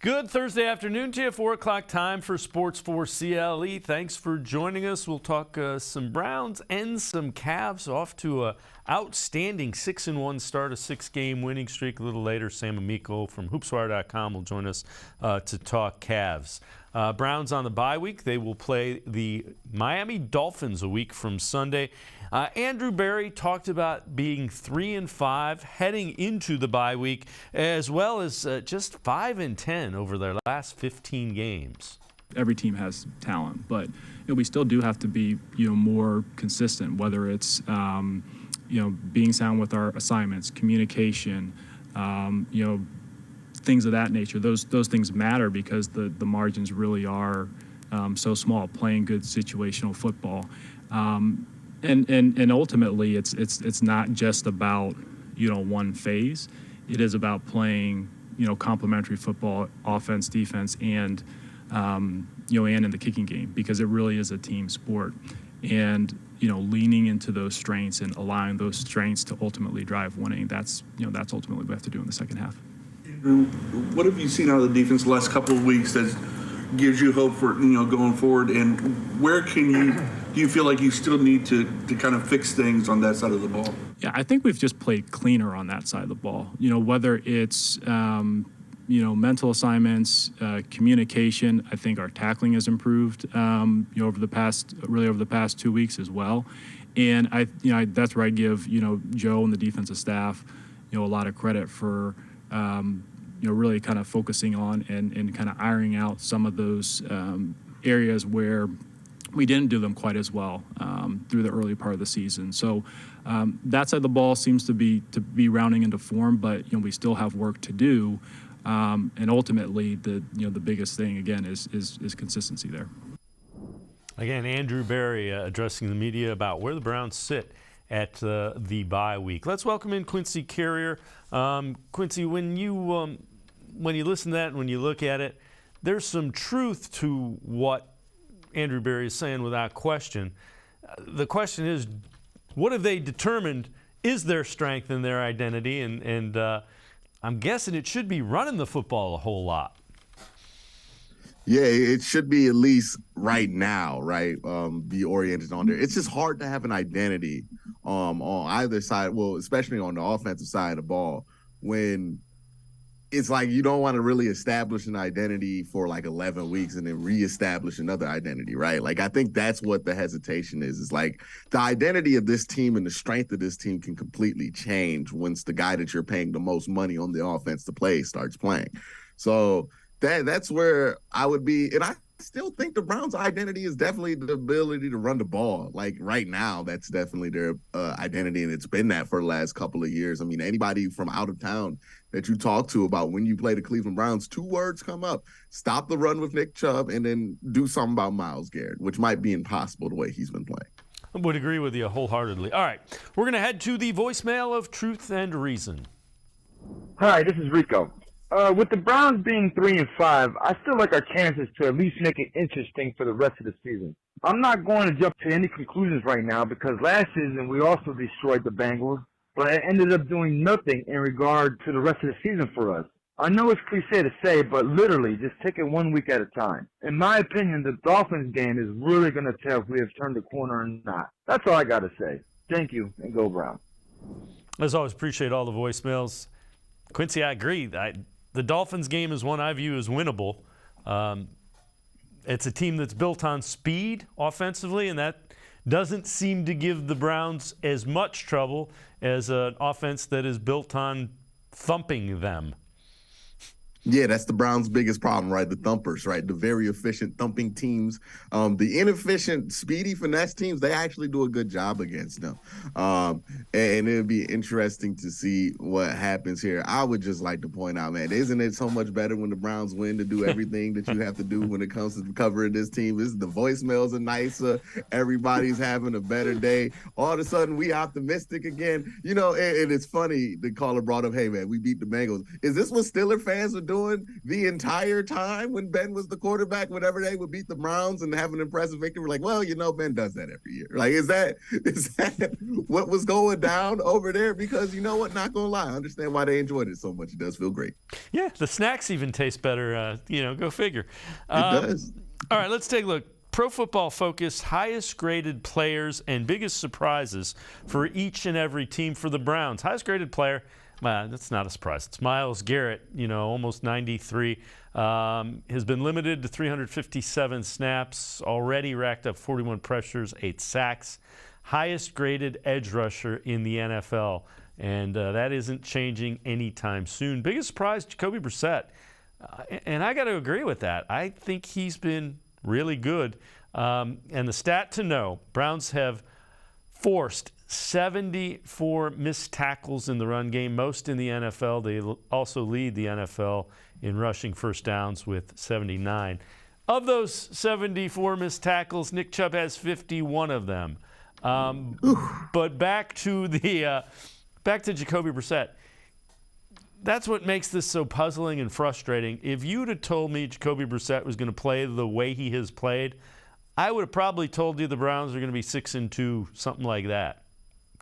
Good Thursday afternoon to you, 4 o'clock time for Sports4CLE. Thanks for joining us. We'll talk some Browns and some Cavs. Off to a outstanding 6-1 start, a 6-game winning streak. A little later, Sam Amico from hoopswire.com will join us to talk Cavs. Browns on the bye week. They will play the Miami Dolphins a week from Sunday. Andrew Berry talked about being 3-5 heading into the bye week, as well as just 5-10 over their last 15 games. Every team has talent, but we still do have to be more consistent. Whether it's being sound with our assignments, communication, things of that nature. Those things matter because the margins really are so small. Playing good situational football. And ultimately, it's not just about one phase. It is about playing complementary football, offense, defense, and and in the kicking game, because it really is a team sport. And leaning into those strengths and allowing those strengths to ultimately drive winning. That's ultimately what we have to do in the second half. What have you seen out of the defense the last couple of weeks that gives you hope for going forward? And where do you feel like you still need to kind of fix things on that side of the ball? Yeah, I think we've just played cleaner on that side of the ball. Whether it's mental assignments, communication. I think our tackling has improved over the past 2 weeks as well. And that's where I give Joe and the defensive staff a lot of credit for really kind of focusing on and kind of ironing out some of those areas where we didn't do them quite as well through the early part of the season. So that side of the ball seems to be rounding into form, but we still have work to do. And ultimately, the biggest thing again is consistency there. Again, Andrew Berry addressing the media about where the Browns sit at the bye week. Let's welcome in Quincy Carrier. Quincy, when you listen to that and when you look at it, there's some truth to what Andrew Berry is saying without question. The question is, what have they determined is their strength and their identity? And I'm guessing it should be running the football a whole lot. Yeah, it should be at least right now, right? Be oriented on there. It's just hard to have an identity on either side, well, especially on the offensive side of the ball, when it's like you don't want to really establish an identity for like 11 weeks and then reestablish another identity, right? Like, I think that's what the hesitation is. It's like the identity of this team and the strength of this team can completely change once the guy that you're paying the most money on the offense to play starts playing. So that's where I would be. And I still think the Browns' identity is definitely the ability to run the ball. Like right now, that's definitely their identity, and it's been that for the last couple of years. I mean, anybody from out of town that you talk to about when you play the Cleveland Browns, 2 words come up: stop the run with Nick Chubb, and then do something about Myles Garrett, which might be impossible the way he's been playing. I would agree with you wholeheartedly. All right, we're going to head to the voicemail of Truth and Reason. Hi, this is Rico. With the Browns being 3-5, I still like our chances to at least make it interesting for the rest of the season. I'm not going to jump to any conclusions right now because last season we also destroyed the Bengals, but it ended up doing nothing in regard to the rest of the season for us. I know it's cliche to say, but literally just take it 1 week at a time. In my opinion, the Dolphins game is really going to tell if we have turned the corner or not. That's all I got to say. Thank you, and go Browns. As always, appreciate all the voicemails. Quincy, I agree. The Dolphins game is one I view as winnable. It's a team that's built on speed offensively, and that doesn't seem to give the Browns as much trouble as an offense that is built on thumping them. Yeah, that's the Browns' biggest problem, right? The thumpers, right? The very efficient thumping teams. The inefficient, speedy finesse teams, they actually do a good job against them. And it'll be interesting to see what happens here. I would just like to point out, man, isn't it so much better when the Browns win to do everything that you have to do when it comes to covering this team? The voicemails are nicer. Everybody's having a better day. All of a sudden, we optimistic again. And it's funny, the caller brought up, hey, man, we beat the Bengals. Is this what Steeler fans are doing the entire time when Ben was the quarterback, whenever they would beat the Browns and have an impressive victory? We're like, well, Ben does that every year. Like, is that what was going down over there? Because you know what? Not going to lie. I understand why they enjoyed it so much. It does feel great. Yeah, the snacks even taste better. Go figure. It does. All right, let's take a look. Pro Football Focus, highest graded players and biggest surprises for each and every team for the Browns. Highest graded player, that's not a surprise. It's Myles Garrett, almost 93. Has been limited to 357 snaps, already racked up 41 pressures, 8 sacks. Highest graded edge rusher in the NFL, and that isn't changing anytime soon. Biggest surprise, Jacoby Brissett. And I got to agree with that. I think he's been really good. And the stat to know, Browns have forced 74 missed tackles in the run game, most in the NFL. They also lead the NFL in rushing first downs with 79. Of those 74 missed tackles, Nick Chubb has 51 of them. But back to Jacoby Brissett. That's what makes this so puzzling and frustrating. If you'd have told me Jacoby Brissett was going to play the way he has played, I would have probably told you the Browns are going to be 6-2, something like that,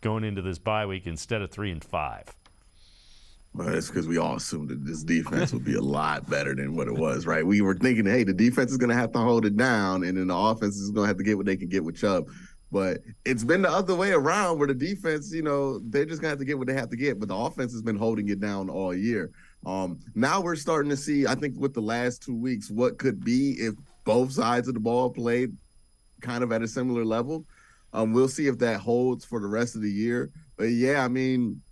going into this bye week instead of 3-5. Well, that's because we all assumed that this defense would be a lot better than what it was, right? We were thinking, hey, the defense is going to have to hold it down, and then the offense is going to have to get what they can get with Chubb. But it's been the other way around where the defense, they're just going to have to get what they have to get. But the offense has been holding it down all year. Now we're starting to see, I think, with the last 2 weeks, what could be if both sides of the ball played kind of at a similar level. We'll see if that holds for the rest of the year. But, yeah, I mean,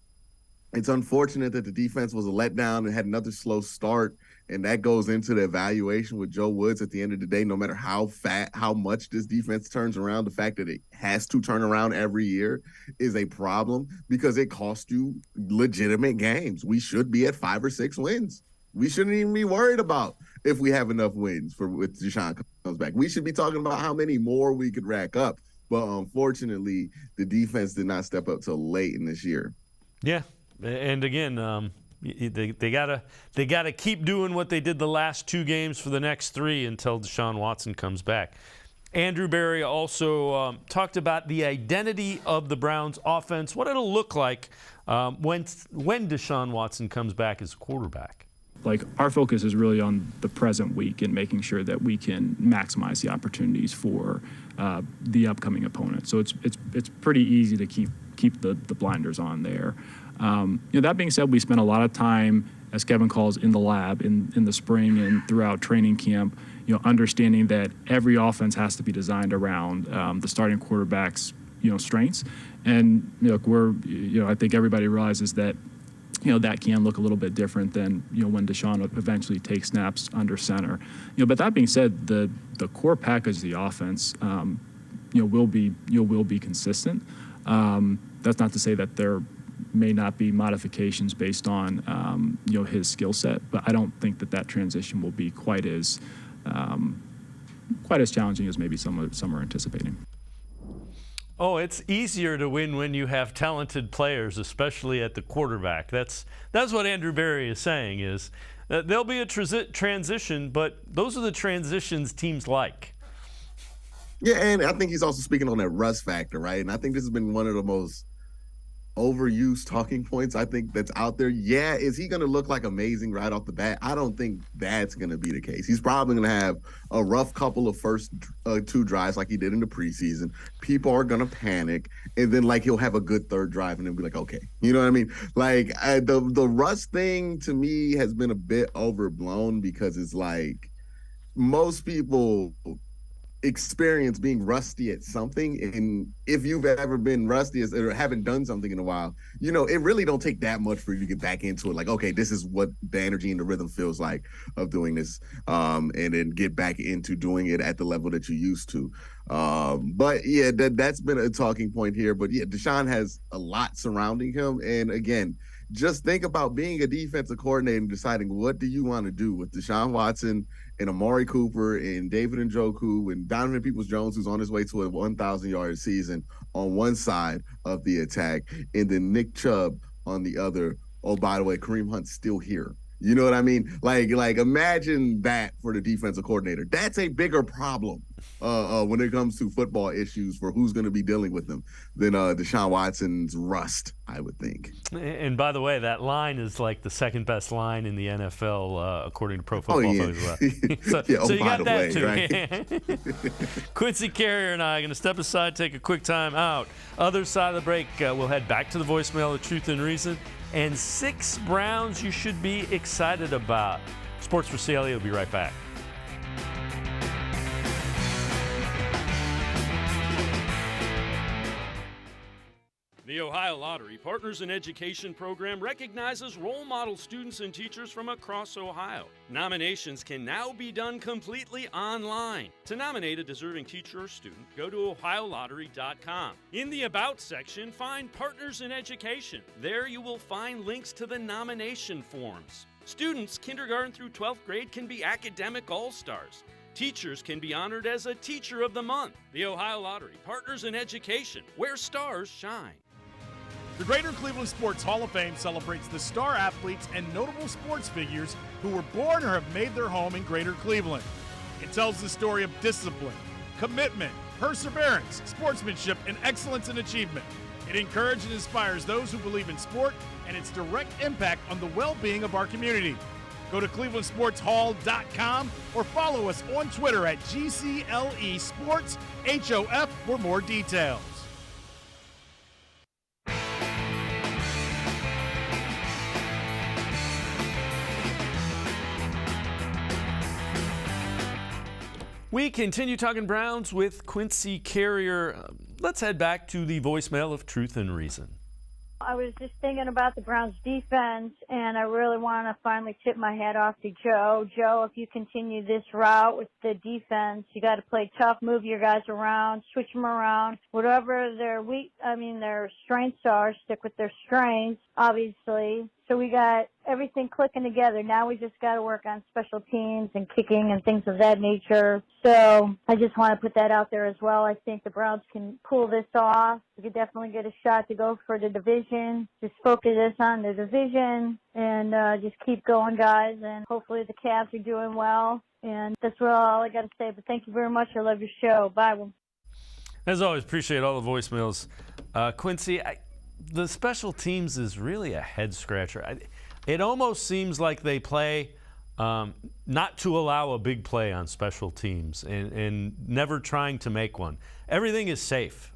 it's unfortunate that the defense was a letdown and had another slow start. And that goes into the evaluation with Joe Woods at the end of the day. No matter how much this defense turns around, the fact that it has to turn around every year is a problem because it costs you legitimate games. We should be at 5 or 6 wins. We shouldn't even be worried about if we have enough wins with Deshaun comes back. We should be talking about how many more we could rack up. But unfortunately, the defense did not step up till late in this year. Yeah, and again, they gotta keep doing what they did the last 2 games for the next 3 until Deshaun Watson comes back. Andrew Berry also talked about the identity of the Browns offense, what it'll look like when Deshaun Watson comes back as quarterback. Like, our focus is really on the present week and making sure that we can maximize the opportunities for the upcoming opponent. So it's pretty easy to keep the blinders on there. That being said, we spent a lot of time, as Kevin calls, in the lab in the spring and throughout training camp, understanding that every offense has to be designed around the starting quarterback's strengths. And I think everybody realizes that that can look a little bit different than when Deshaun eventually takes snaps under center. But that being said, the core package of the offense will be consistent. That's not to say that there may not be modifications based on his skill set, but I don't think that transition will be quite as challenging as maybe some are anticipating. Oh, it's easier to win when you have talented players, especially at the quarterback. That's what Andrew Berry is saying, is that there'll be a transition, but those are the transitions teams like. Yeah, and I think he's also speaking on that rust factor, right? And I think this has been one of the most overused talking points I think that's out there. Yeah, is he going to look like amazing right off the bat? I don't think that's going to be the case. He's probably going to have a rough couple of first 2 drives like he did in the preseason. People are going to panic, and then he'll have a good 3rd drive and then be like, okay. You know what I mean? The rust thing to me has been a bit overblown because it's like most people experience being rusty at something, and if you've ever been rusty or haven't done something in a while, it really don't take that much for you to get back into it. Like, okay, this is what the energy and the rhythm feels like of doing this, and then get back into doing it at the level that you used to. But yeah, that's been a talking point here. But yeah, Deshaun has a lot surrounding him, and again, just think about being a defensive coordinator and deciding what do you want to do with Deshaun Watson and Amari Cooper and David Njoku and Donovan Peoples-Jones, who's on his way to a 1,000-yard season on one side of the attack, and then Nick Chubb on the other. Oh, by the way, Kareem Hunt's still here. You know what I mean? Like imagine that for the defensive coordinator. That's a bigger problem when it comes to football issues for who's going to be dealing with them than Deshaun Watson's rust, I would think. And by the way, that line is like the second best line in the NFL, according to Pro Football Focus. So you got that too. Right? Quincy Carrier and I are going to step aside, take a quick time out. Other side of the break, we'll head back to the voicemail of Truth and Reason and 6 Browns you should be excited about. Sports4CLE will be right back. The Ohio Lottery Partners in Education program recognizes role model students and teachers from across Ohio. Nominations can now be done completely online. To nominate a deserving teacher or student, go to ohiolottery.com. In the About section, find Partners in Education. There you will find links to the nomination forms. Students kindergarten through 12th grade can be academic all-stars. Teachers can be honored as a Teacher of the Month. The Ohio Lottery Partners in Education, where stars shine. The Greater Cleveland Sports Hall of Fame celebrates the star athletes and notable sports figures who were born or have made their home in Greater Cleveland. It tells the story of discipline, commitment, perseverance, sportsmanship, and excellence in achievement. It encourages and inspires those who believe in sport and its direct impact on the well-being of our community. Go to clevelandsportshall.com or follow us on Twitter at GCLE Sports HOF for more details. We continue talking Browns with Quincy Carrier. Let's head back to the voicemail of Truth and Reason. I was just thinking about the Browns defense, and I really want to finally tip my hat off to Joe. Joe, if you continue this route with the defense, you got to play tough, move your guys around, switch them around. Whatever their strengths are, stick with their strengths, obviously. So we got everything clicking together. Now we just got to work on special teams and kicking and things of that nature. So I just want to put that out there as well. I think the Browns can pull this off. We could definitely get a shot to go for the division. Just focus on the division and just keep going, guys. And hopefully the Cavs are doing well. And that's all I got to say. But thank you very much. I love your show. Bye. As always, appreciate all the voicemails. Quincy, the special teams is really a head scratcher. It almost seems like they play not to allow a big play on special teams and never trying to make one. Everything is safe.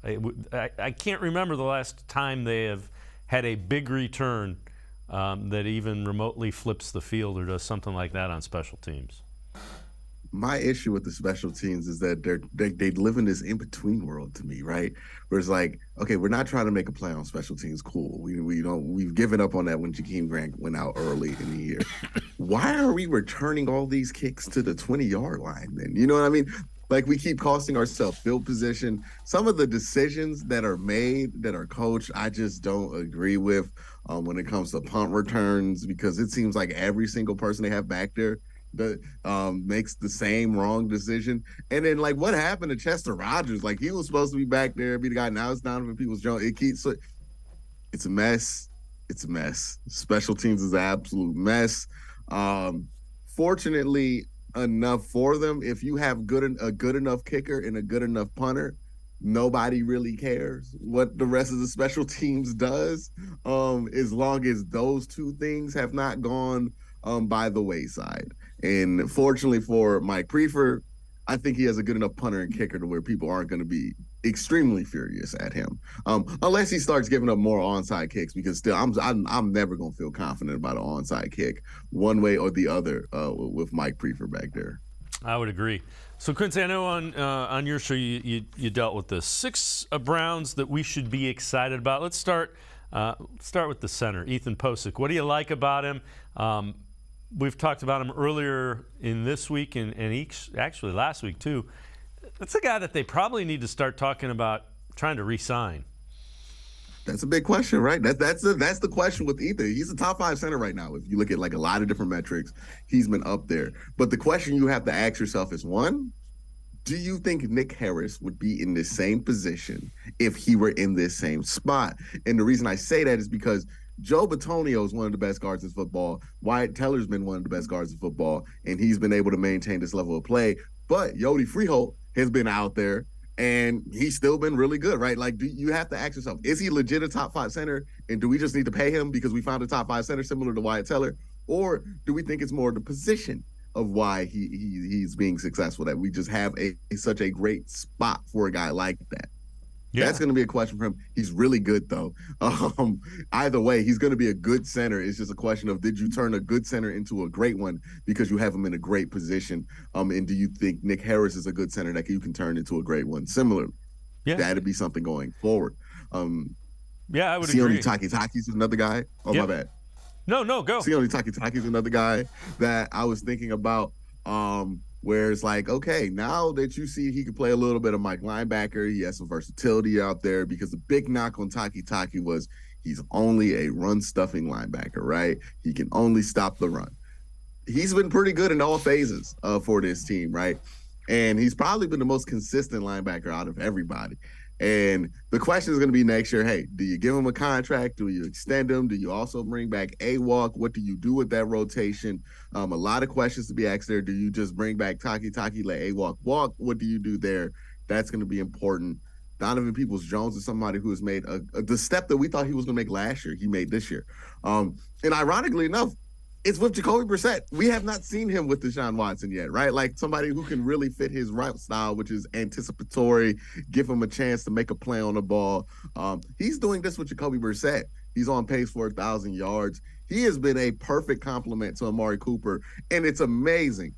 I can't remember the last time they have had a big return that even remotely flips the field or does something like that on special teams. My issue with the special teams is that they live in this in-between world to me, right? Where it's like, okay, we're not trying to make a play on special teams. Cool. We've given up on that when Jakeem Grant went out early in the year. Why are we returning all these kicks to the 20-yard line then? You know what I mean? Like, we keep costing ourselves field position. Some of the decisions that are made, that are coached, I just don't agree with when it comes to punt returns, because it seems like every single person they have back there that makes the same wrong decision. And then, like, what happened to Chester Rogers? Like, he was supposed to be back there, be the guy. Now it's Donovan Peoples-Jones. It's a mess. It's a mess. Special teams is an absolute mess. Fortunately enough for them, if you have a good enough kicker and a good enough punter, nobody really cares what the rest of the special teams does, as long as those two things have not gone by the wayside. And fortunately for Mike Prefer, I think he has a good enough punter and kicker to where people aren't going to be extremely furious at him, unless he starts giving up more onside kicks. Because still, I'm never going to feel confident about an onside kick one way or the other with Mike Prefer back there. I would agree. So, Quincy, I know on your show you dealt with the 6 Browns that we should be excited about. Let's start with the center, Ethan Posick. What do you like about him? We've talked about him earlier in this week and actually last week too. That's a guy that they probably need to start talking about trying to re-sign. That's a big question, right? That's the question with Ethan. He's a top 5 center right now. If you look at like a lot of different metrics, he's been up there. But the question you have to ask yourself is, one, do you think Nick Harris would be in the same position if he were in this same spot? And the reason I say that is because Joe Bitonio is one of the best guards in football. Wyatt Teller's been one of the best guards in football, and he's been able to maintain this level of play. But Yodi Freeholt has been out there, and he's still been really good, right? Like, do you have to ask yourself, is he legit a top 5 center, and do we just need to pay him because we found a top 5 center similar to Wyatt Teller? Or do we think it's more the position of why he's being successful, that we just have such a great spot for a guy like that? Yeah. That's going to be a question for him. He's really good, though. Either way, he's going to be a good center. It's just a question of, did you turn a good center into a great one because you have him in a great position? And do you think Nick Harris is a good center that you can turn into a great one? Similarly, that'd be something going forward. I would agree. agree. Taki's another guy. Oh, my bad. No, go. Sione Taki's another guy that I was thinking about. Where it's like, okay, now that you see he can play a little bit of Mike linebacker, he has some versatility out there, because the big knock on Taki was he's only a run-stuffing linebacker, right? He can only stop the run. He's been pretty good in all phases for this team, right? And he's probably been the most consistent linebacker out of everybody. And the question is going to be next year, hey, do you give him a contract? Do you extend him? Do you also bring back A-Walk? What do you do with that rotation? A lot of questions to be asked there. Do you just bring back Taki, let A-Walk walk? What do you do there? That's going to be important. Donovan Peoples-Jones is somebody who has made the step that we thought he was going to make last year, he made this year. And ironically enough, it's with Jacoby Brissett. We have not seen him with Deshaun Watson yet, right? Like somebody who can really fit his route style, which is anticipatory, give him a chance to make a play on the ball. He's doing this with Jacoby Brissett. He's on pace for 1,000 yards. He has been a perfect complement to Amari Cooper, and it's amazing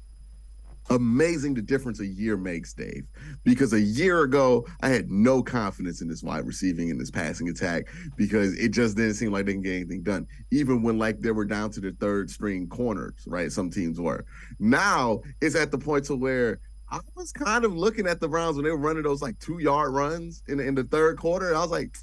the difference a year makes, Dave, because a year ago I had no confidence in this wide receiving and this passing attack, because it just didn't seem like they can get anything done, even when like they were down to the third string corners, right? Some teams were. Now it's at the point to where I was kind of looking at the Browns when they were running those like 2-yard runs in the third quarter, and I was like,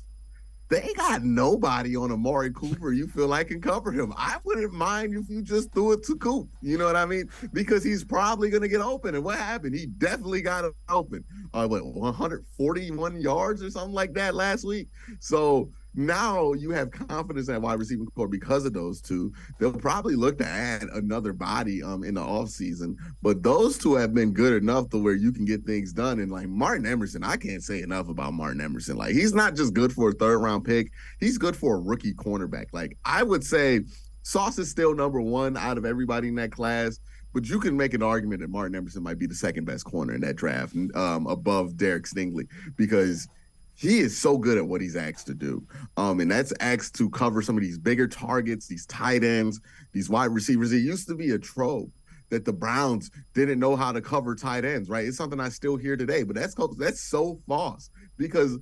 they got nobody on Amari Cooper you feel like can cover him. I wouldn't mind if you just threw it to Coop. You know what I mean? Because he's probably going to get open. And what happened? He definitely got open. 141 yards or something like that last week. So now you have confidence at wide receiving core because of those two. They'll probably look to add another body in the offseason. But those two have been good enough to where you can get things done. And like Martin Emerson, I can't say enough about Martin Emerson. Like, he's not just good for a third-round pick. He's good for a rookie cornerback. Like, I would say Sauce is still number one out of everybody in that class. But you can make an argument that Martin Emerson might be the second best corner in that draft, above Derek Stingley, because he is so good at what he's asked to do. And that's asked to cover some of these bigger targets, these tight ends, these wide receivers. It used to be a trope that the Browns didn't know how to cover tight ends, right? It's something I still hear today, but that's so false. Because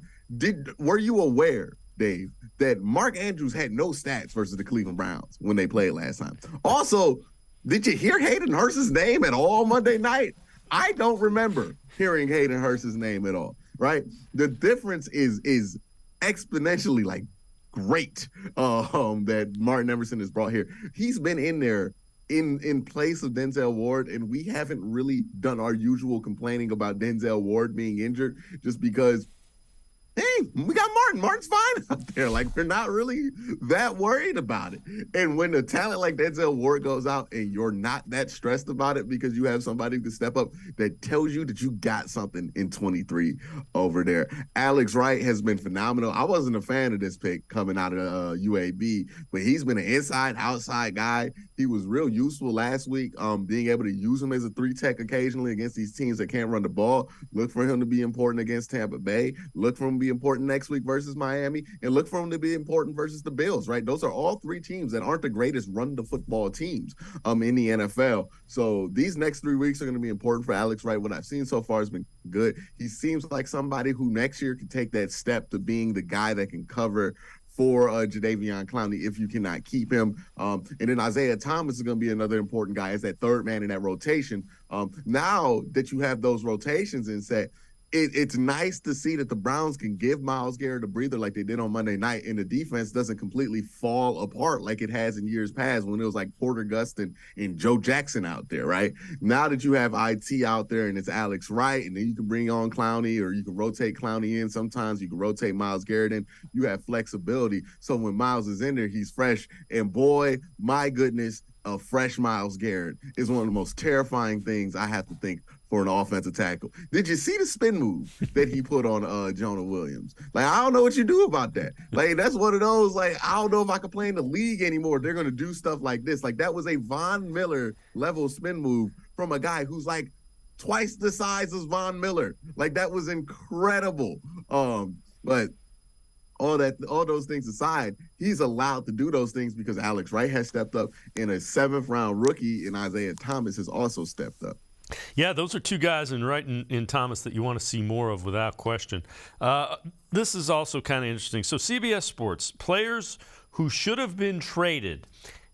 were you aware, Dave, that Mark Andrews had no stats versus the Cleveland Browns when they played last time? Also, did you hear Hayden Hurst's name at all Monday night? I don't remember hearing Hayden Hurst's name at all. Right, the difference is exponentially like great that Martin Emerson has brought here. He's been in there in place of Denzel Ward, and we haven't really done our usual complaining about Denzel Ward being injured, just because, hey, we got Martin. Martin's fine out there. Like, we're not really that worried about it. And when a talent like Denzel Ward goes out and you're not that stressed about it because you have somebody who can step up, that tells you that you got something in 23 over there. Alex Wright has been phenomenal. I wasn't a fan of this pick coming out of UAB, but he's been an inside-outside guy. He was real useful last week, being able to use him as a 3-tech occasionally against these teams that can't run the ball. Look for him to be important against Tampa Bay. Look for him to be important next week versus Miami, and look for him to be important versus the Bills, right? Those are all three teams that aren't the greatest run the football teams in the NFL. So these next 3 weeks are going to be important for Alex Wright. What I've seen so far has been good. He seems like somebody who next year can take that step to being the guy that can cover for Jadeveon Clowney if you cannot keep him. And then Isaiah Thomas is going to be another important guy as that third man in that rotation. Now that you have those rotations in set, it's nice to see that the Browns can give Myles Garrett a breather like they did on Monday night, and the defense doesn't completely fall apart like it has in years past when it was like Porter Gustin and Joe Jackson out there, right? Now that you have IT out there and it's Alex Wright, and then you can bring on Clowney, or you can rotate Clowney in. Sometimes you can rotate Myles Garrett in. You have flexibility. So when Myles is in there, he's fresh. And boy, my goodness, a fresh Myles Garrett is one of the most terrifying things I have to think for an offensive tackle. Did you see the spin move that he put on Jonah Williams? Like, I don't know what you do about that. Like, that's one of those, like, I don't know if I can play in the league anymore. They're going to do stuff like this. Like, that was a Von Miller level spin move from a guy who's like twice the size as Von Miller. Like, that was incredible. But all those things aside, he's allowed to do those things because Alex Wright has stepped up, and a 7th round rookie in Isaiah Thomas has also stepped up. Yeah, those are two guys in Wright and Thomas that you want to see more of without question. This is also kind of interesting. So CBS Sports, players who should have been traded,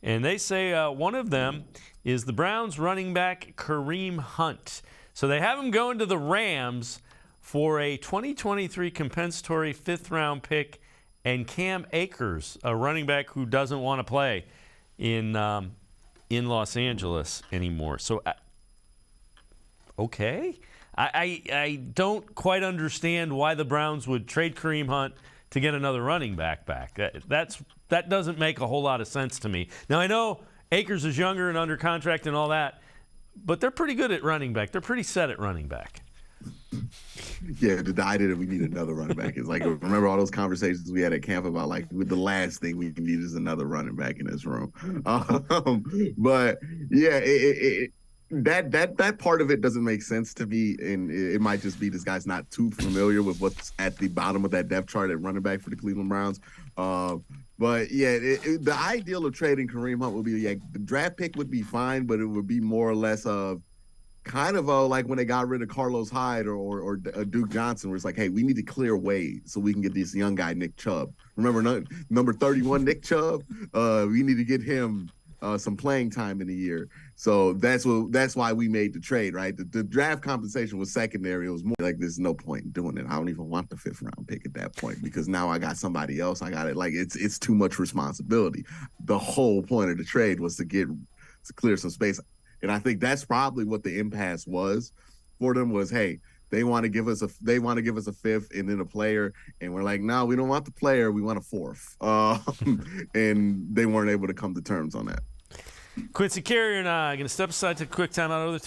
and they say one of them is the Browns running back Kareem Hunt. So they have him going to the Rams for a 2023 compensatory 5th-round pick and Cam Akers, a running back who doesn't want to play in Los Angeles anymore. So, okay. I don't quite understand why the Browns would trade Kareem Hunt to get another running back. That doesn't make a whole lot of sense to me. Now, I know Akers is younger and under contract and all that, but they're pretty good at running back. They're pretty set at running back. Yeah, the idea that we need another running back is like, remember all those conversations we had at camp about like the last thing we need is another running back in this room. But yeah, that part of it doesn't make sense to me, and it might just be this guy's not too familiar with what's at the bottom of that depth chart at running back for the Cleveland Browns. But yeah, the ideal of trading Kareem Hunt would be, yeah, the draft pick would be fine, but it would be more or less of kind of like when they got rid of Carlos Hyde or Duke Johnson, where it's like, hey, we need to clear way so we can get this young guy, Nick Chubb. Remember number 31, Nick Chubb? We need to get him some playing time in a year. So that's why we made the trade, right? The draft compensation was secondary. It was more like there's no point in doing it. I don't even want the 5th round pick at that point because now I got somebody else. I got it. Like it's too much responsibility. The whole point of the trade was to clear some space. And I think that's probably what the impasse was for them was, hey, they want to give us a 5th and then a player, and we're like, no, we don't want the player, we want a 4th. And they weren't able to come to terms on that. Quincy Carrier and I are going to step aside to a quick time. Other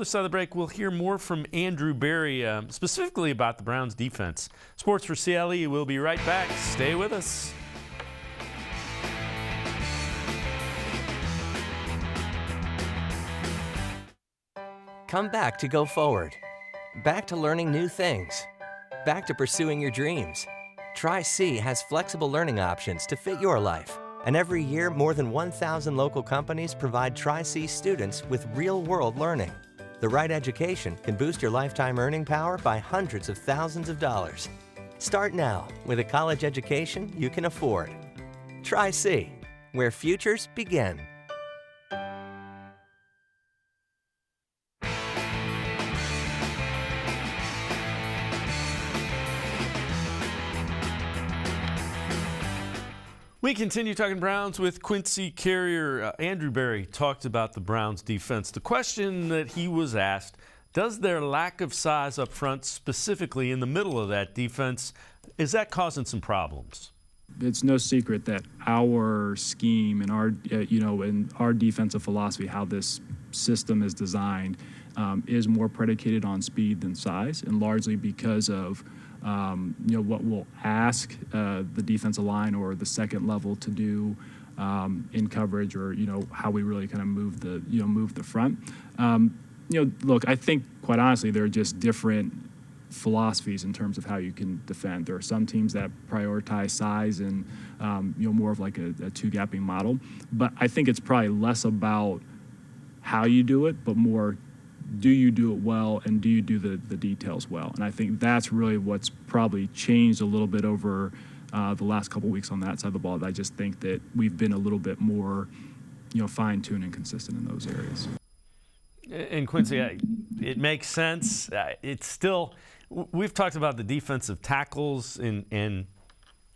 side of the break, we'll hear more from Andrew Berry, specifically about the Browns defense. Sports4CLE, we'll be right back. Stay with us. Come back to go forward. Back to learning new things. Back to pursuing your dreams. Tri-C has flexible learning options to fit your life. And every year, more than 1,000 local companies provide Tri-C students with real-world learning. The right education can boost your lifetime earning power by hundreds of thousands of dollars. Start now with a college education you can afford. Tri-C, where futures begin. We continue talking Browns with Quincy Carrier. Andrew Berry talked about the Browns defense. The question that he was asked, does their lack of size up front, specifically in the middle of that defense, is that causing some problems? It's no secret that our scheme and our defensive philosophy, how this system is designed, is more predicated on speed than size, and largely because of what we'll ask the defensive line or the second level to do in coverage, or how we really kind of move the front. Look, I think quite honestly there are just different philosophies in terms of how you can defend. There are some teams that prioritize size and more of like a two-gapping model, but I think it's probably less about how you do it, but more, do you do it well, and do you do the details well? And I think that's really what's probably changed a little bit over the last couple of weeks on that side of the ball. I just think that we've been a little bit more, fine-tuned and consistent in those areas. And Quincy, it makes sense. It's still, we've talked about the defensive tackles and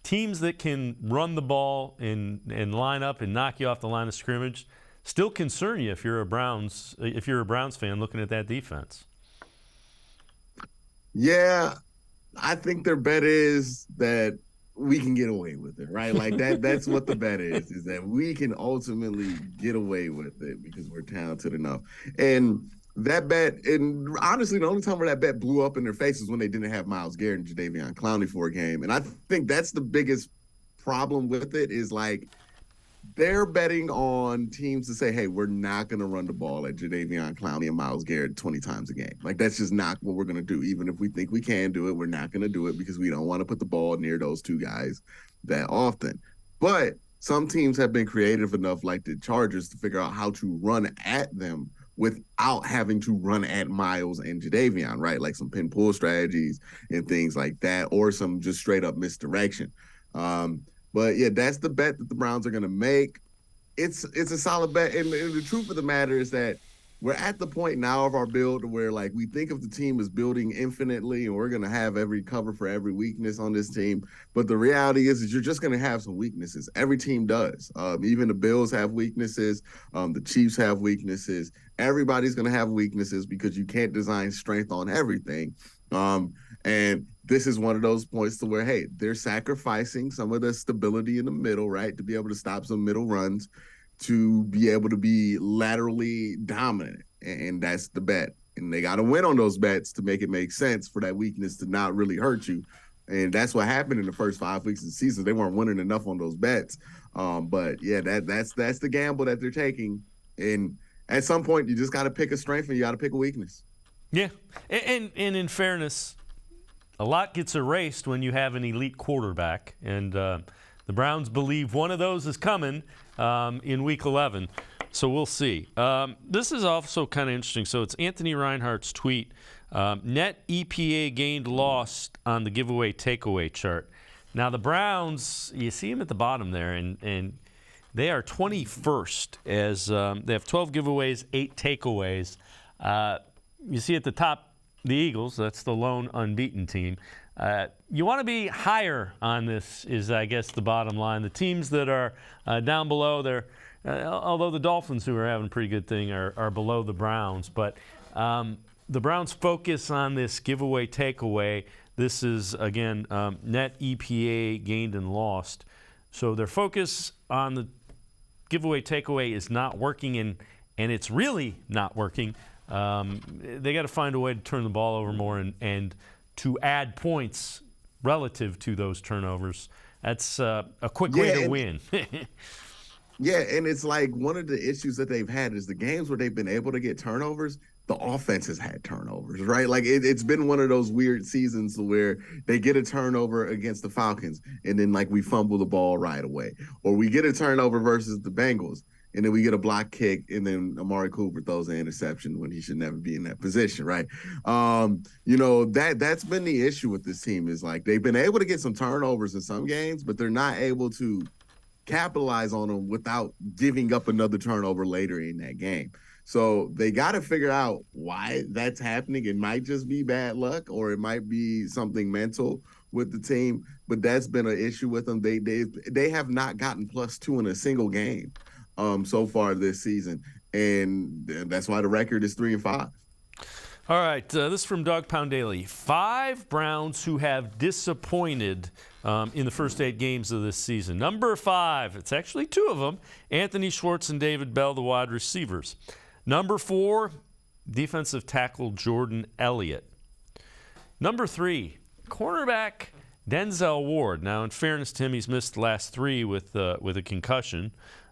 teams that can run the ball and line up and knock you off the line of scrimmage still concern you if you're a Browns fan looking at that defense. Yeah, I think their bet is that we can get away with it, right? Like that's what the bet is that we can ultimately get away with it because we're talented enough. And that bet, and honestly, the only time where that bet blew up in their face is when they didn't have Myles Garrett and Jadeveon Clowney for a game. And I think that's the biggest problem with it is like they're betting on teams to say, hey, we're not going to run the ball at Jadeveon Clowney and Myles Garrett 20 times a game. Like, that's just not what we're going to do. Even if we think we can do it, we're not going to do it because we don't want to put the ball near those two guys that often. But some teams have been creative enough, like the Chargers, to figure out how to run at them without having to run at Myles and Jadeveon, right? Like some pin pull strategies and things like that, or some just straight up misdirection. But yeah, that's the bet that the Browns are going to make. It's a solid bet. And the truth of the matter is that we're at the point now of our build where like we think of the team as building infinitely and we're going to have every cover for every weakness on this team. But the reality is you're just going to have some weaknesses. Every team does. Even the Bills have weaknesses. The Chiefs have weaknesses. Everybody's going to have weaknesses because you can't design strength on everything. And this is one of those points to where, hey, they're sacrificing some of the stability in the middle, right, to be able to stop some middle runs, to be able to be laterally dominant. And that's the bet. And they got to win on those bets to make it make sense for that weakness to not really hurt you. And that's what happened in the first 5 weeks of the season. They weren't winning enough on those bets. But, yeah, that's the gamble that they're taking. And at some point, you just got to pick a strength and you got to pick a weakness. Yeah. And in fairness, a lot gets erased when you have an elite quarterback, and the Browns believe one of those is coming in Week 11, so we'll see. This is also kind of interesting. So it's Anthony Reinhardt's tweet. Net EPA gained lost on the giveaway takeaway chart. Now the Browns, you see them at the bottom there, and they are 21st as they have 12 giveaways, 8 takeaways. You see at the top, the Eagles, that's the lone unbeaten team. You want to be higher on this is, I guess, the bottom line. The teams that are down below, although the Dolphins, who are having a pretty good thing, are below the Browns. But the Browns focus on this giveaway takeaway. This is, again, net EPA gained and lost. So their focus on the giveaway takeaway is not working, and it's really not working. They got to find a way to turn the ball over more and to add points relative to those turnovers. That's a quick way to win. Yeah, and it's like one of the issues that they've had is the games where they've been able to get turnovers, the offense has had turnovers, right? Like it's been one of those weird seasons where they get a turnover against the Falcons and then like we fumble the ball right away. Or we get a turnover versus the Bengals and then we get a block kick, and then Amari Cooper throws an interception when he should never be in that position, right? That's been the issue with this team is like they've been able to get some turnovers in some games, but they're not able to capitalize on them without giving up another turnover later in that game. So they got to figure out why that's happening. It might just be bad luck, or it might be something mental with the team, but that's been an issue with them. They have not gotten +2 in a single game so far this season, and that's why the record is 3-5. All right, this is from Dog Pound Daily. 5 Browns who have disappointed in the first 8 games of this season. Number 5, it's actually 2 of them, Anthony Schwartz and David Bell, the wide receivers. Number 4, defensive tackle Jordan Elliott. Number 3, cornerback Denzel Ward. Now, in fairness to him, he's missed the last 3 with a concussion.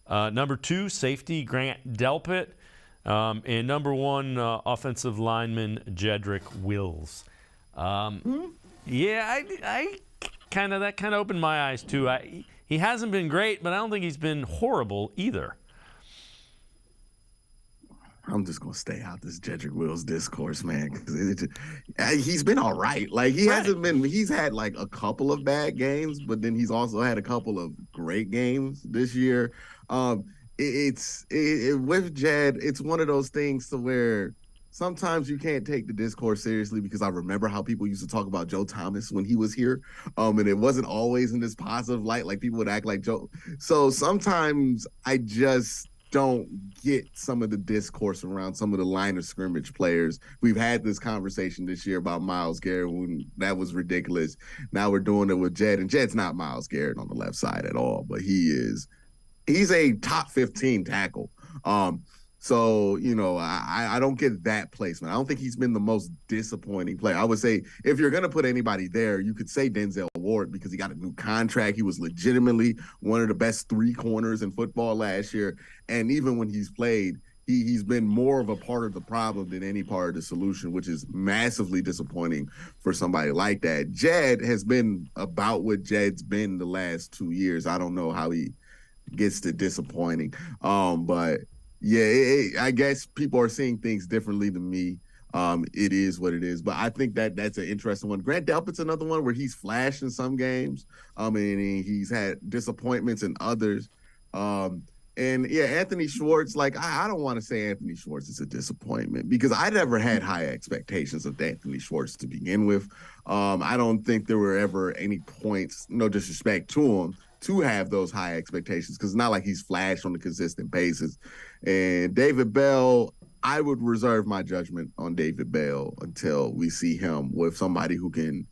Number 2, safety Grant Delpit. And number 1, offensive lineman Jedrick Wills. Yeah, that kind of opened my eyes too. He hasn't been great, but I don't think he's been horrible either. I'm just gonna stay out this Jedrick Wills discourse, man, because he's been all right. Like hasn't been. He's had like a couple of bad games, but then he's also had a couple of great games this year. With Jed, it's one of those things to where sometimes you can't take the discourse seriously because I remember how people used to talk about Joe Thomas when he was here. And it wasn't always in this positive light, like people would act like Joe. So sometimes I just don't get some of the discourse around some of the line of scrimmage players. We've had this conversation this year about Myles Garrett when that was ridiculous. Now we're doing it with Jed, and Jed's not Myles Garrett on the left side at all, but he's a top 15 tackle. So, I don't get that placement. I don't think he's been the most disappointing player. I would say if you're going to put anybody there, you could say Denzel Ward because he got a new contract. He was legitimately one of the best 3 corners in football last year. And even when he's played, he's been more of a part of the problem than any part of the solution, which is massively disappointing for somebody like that. Jed has been about what Jed's been the last 2 years. I don't know how he gets to disappointing. But yeah, I guess people are seeing things differently than me. It is what it is. But I think that's an interesting one. Grant Delpit's another one where he's flashed in some games. And he's had disappointments in others. And yeah, Anthony Schwartz, like I don't want to say Anthony Schwartz is a disappointment because I never had high expectations of Anthony Schwartz to begin with. I don't think there were ever any points, no disrespect to him, to have those high expectations because it's not like he's flashed on a consistent basis. And David Bell, I would reserve my judgment on David Bell until we see him with somebody who can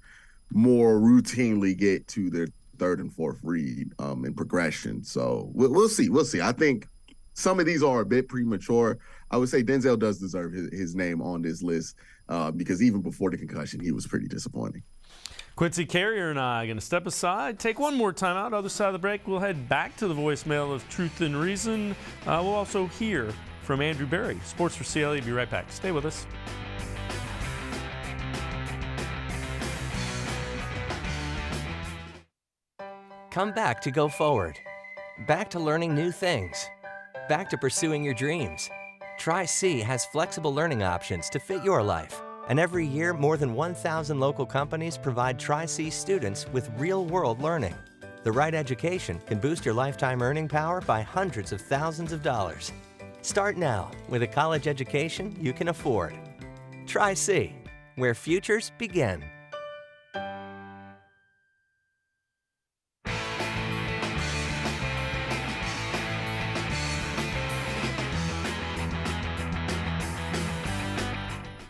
more routinely get to their third and fourth read in progression. So we'll see. We'll see. I think some of these are a bit premature. I would say Denzel does deserve his name on this list because even before the concussion, he was pretty disappointing. Quincy Carrier and I are going to step aside, take one more time out. Other side of the break, we'll head back to the voicemail of Truth and Reason. We'll also hear from Andrew Berry, Sports4CLE. Be right back. Stay with us. Come back to go forward. Back to learning new things. Back to pursuing your dreams. Tri-C has flexible learning options to fit your life. And every year, more than 1,000 local companies provide Tri-C students with real-world learning. The right education can boost your lifetime earning power by hundreds of thousands of dollars. Start now with a college education you can afford. Tri-C, where futures begin.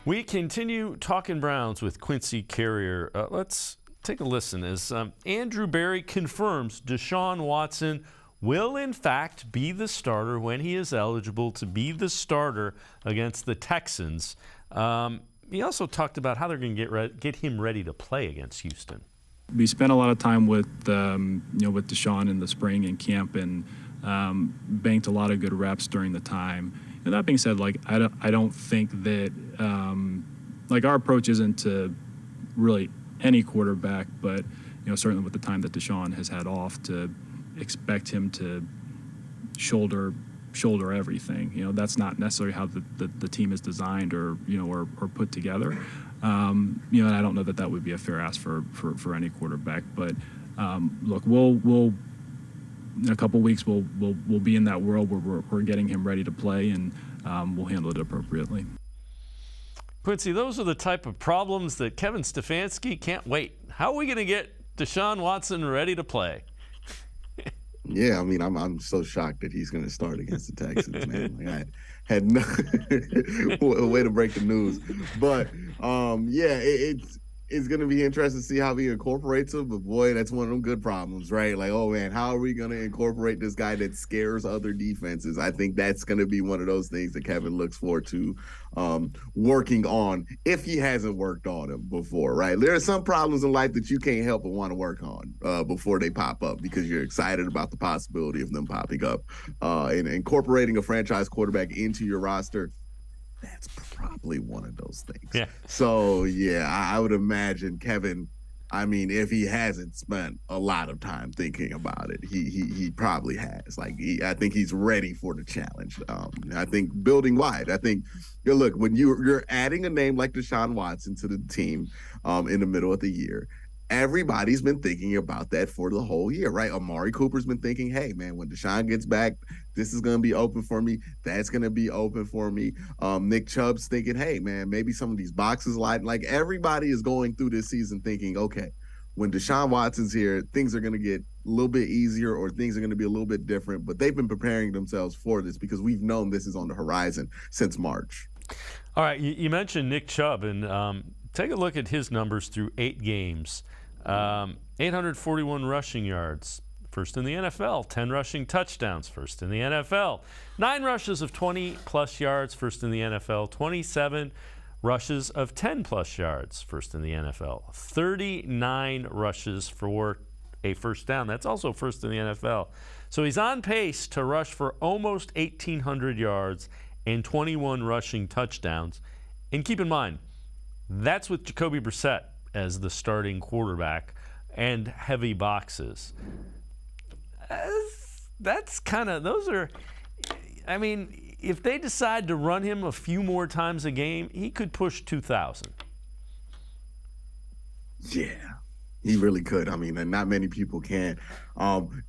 We continue talking Browns with Quincy Carrier. Let's take a listen as Andrew Berry confirms Deshaun Watson will in fact be the starter when he is eligible to be the starter against the Texans. He also talked about how they're going to get him ready to play against Houston. We spent a lot of time with with Deshaun in the spring in camp and banked a lot of good reps during the time. And that being said, I don't think that our approach isn't to really any quarterback, but certainly with the time that Deshaun has had off, to expect him to shoulder everything. That's not necessarily how the team is designed or put together. And I don't know that would be a fair ask for any quarterback. But look, we'll in a couple weeks we'll be in that world where we're getting him ready to play, and we'll handle it appropriately. Quincy, those are the type of problems that Kevin Stefanski can't wait. How are we going to get Deshaun Watson ready to play? Yeah, I mean, I'm so shocked that he's going to start against the Texans, man. Like, I had no a way to break the news, but it's going to be interesting to see how he incorporates him. But boy, that's one of them good problems, right? Like, oh man, how are we going to incorporate this guy that scares other defenses? I think that's going to be one of those things that Kevin looks forward to working on if he hasn't worked on them before, right? There are some problems in life that you can't help but want to work on before they pop up because you're excited about the possibility of them popping up. And incorporating a franchise quarterback into your roster, that's probably one of those things. Yeah. So, yeah, I would imagine Kevin, I mean, if he hasn't spent a lot of time thinking about it, he probably has. I think he's ready for the challenge. I think building wide. I think, look, when you're adding a name like Deshaun Watson to the team in the middle of the year, everybody's been thinking about that for the whole year, right? Amari Cooper's been thinking, hey, man, when Deshaun gets back, this is going to be open for me. That's going to be open for me. Nick Chubb's thinking, hey, man, maybe some of these boxes light. Like, everybody is going through this season thinking, okay, when Deshaun Watson's here, things are going to get a little bit easier or things are going to be a little bit different. But they've been preparing themselves for this because we've known this is on the horizon since March. All right, you mentioned Nick Chubb, and take a look at his numbers through 8 games. 841 rushing yards, first in the NFL. 10 rushing touchdowns, first in the NFL. 9 rushes of 20-plus yards, first in the NFL. 27 rushes of 10-plus yards, first in the NFL. 39 rushes for a first down. That's also first in the NFL. So he's on pace to rush for almost 1,800 yards and 21 rushing touchdowns. And keep in mind, that's with Jacoby Brissett as the starting quarterback and heavy boxes. That's kind of, those are, I mean, if they decide to run him a few more times a game, he could push 2,000. Yeah, he really could. I mean, and not many people can.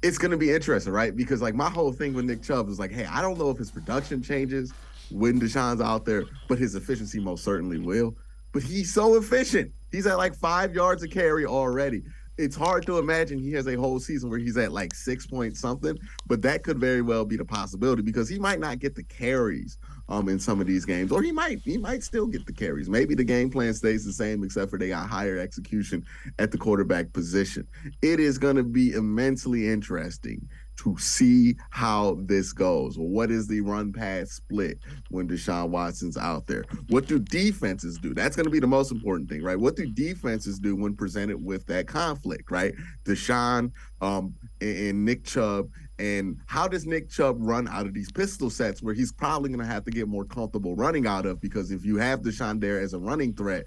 It's going to be interesting, right? Because, like, my whole thing with Nick Chubb is like, hey, I don't know if his production changes when Deshaun's out there, but his efficiency most certainly will. But he's so efficient. He's at like 5 yards a carry already. It's hard to imagine he has a whole season where he's at like 6 point something, but that could very well be the possibility because he might not get the carries in some of these games, or he might still get the carries. Maybe the game plan stays the same except for they got higher execution at the quarterback position. It is going to be immensely interesting to see how this goes. What is the run-pass split when Deshaun Watson's out there? What do defenses do? That's going to be the most important thing, right? What do defenses do when presented with that conflict, right? Deshaun and Nick Chubb, and how does Nick Chubb run out of these pistol sets where he's probably going to have to get more comfortable running out of, because if you have Deshaun there as a running threat,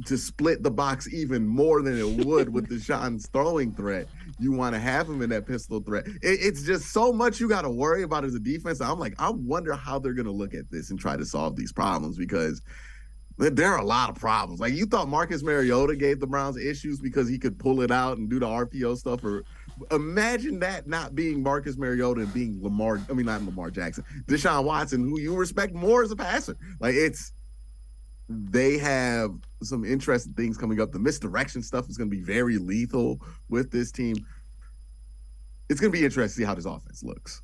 to split the box even more than it would with Deshaun's throwing threat, you want to have him in that pistol threat. It's just so much you got to worry about as a defense. I'm like, I wonder how they're going to look at this and try to solve these problems, because there are a lot of problems. Like, you thought Marcus Mariota gave the Browns issues because he could pull it out and do the RPO stuff. Or imagine that not being Marcus Mariota and being not Lamar Jackson, Deshaun Watson, who you respect more as a passer. Like, they have some interesting things coming up. The misdirection stuff is going to be very lethal with this team. It's going to be interesting to see how this offense looks.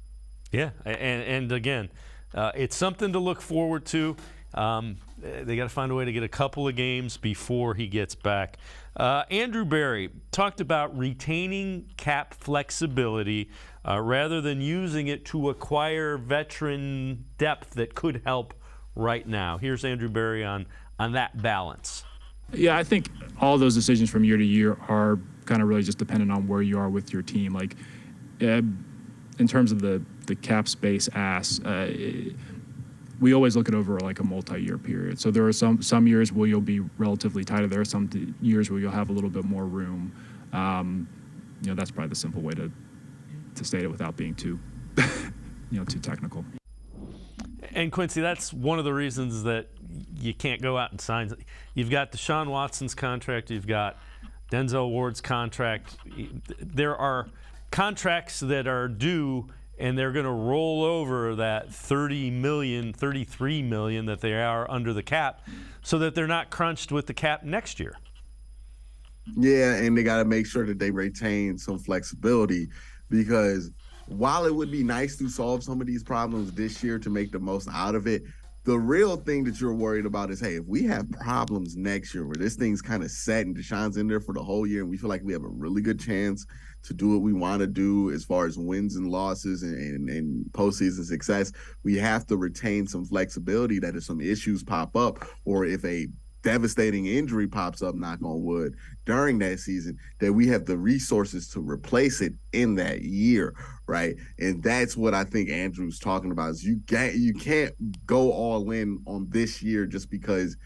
Yeah, and again, it's something to look forward to. They got to find a way to get a couple of games before he gets back. Andrew Berry talked about retaining cap flexibility rather than using it to acquire veteran depth that could help right now. Here's Andrew Berry on that balance. Yeah, I think all those decisions from year to year are kind of really just dependent on where you are with your team. Like, in terms of the cap space we always look at over like a multi-year period. So there are some years where you'll be relatively tighter. There are some years where you'll have a little bit more room. That's probably the simple way to state it without being too too technical. And Quincy, that's one of the reasons that you can't go out and sign. You've got Deshaun Watson's contract. You've got Denzel Ward's contract. There are contracts that are due, and they're going to roll over that $33 million that they are under the cap, so that they're not crunched with the cap next year. Yeah, and they got to make sure that they retain some flexibility, because while it would be nice to solve some of these problems this year to make the most out of it, the real thing that you're worried about is, hey, if we have problems next year where this thing's kind of set and Deshaun's in there for the whole year and we feel like we have a really good chance to do what we want to do as far as wins and losses and postseason success, we have to retain some flexibility that if some issues pop up, or if a devastating injury pops up, knock on wood, during that season, that we have the resources to replace it in that year, right? And that's what I think Andrew's talking about, is you can't go all in on this year just because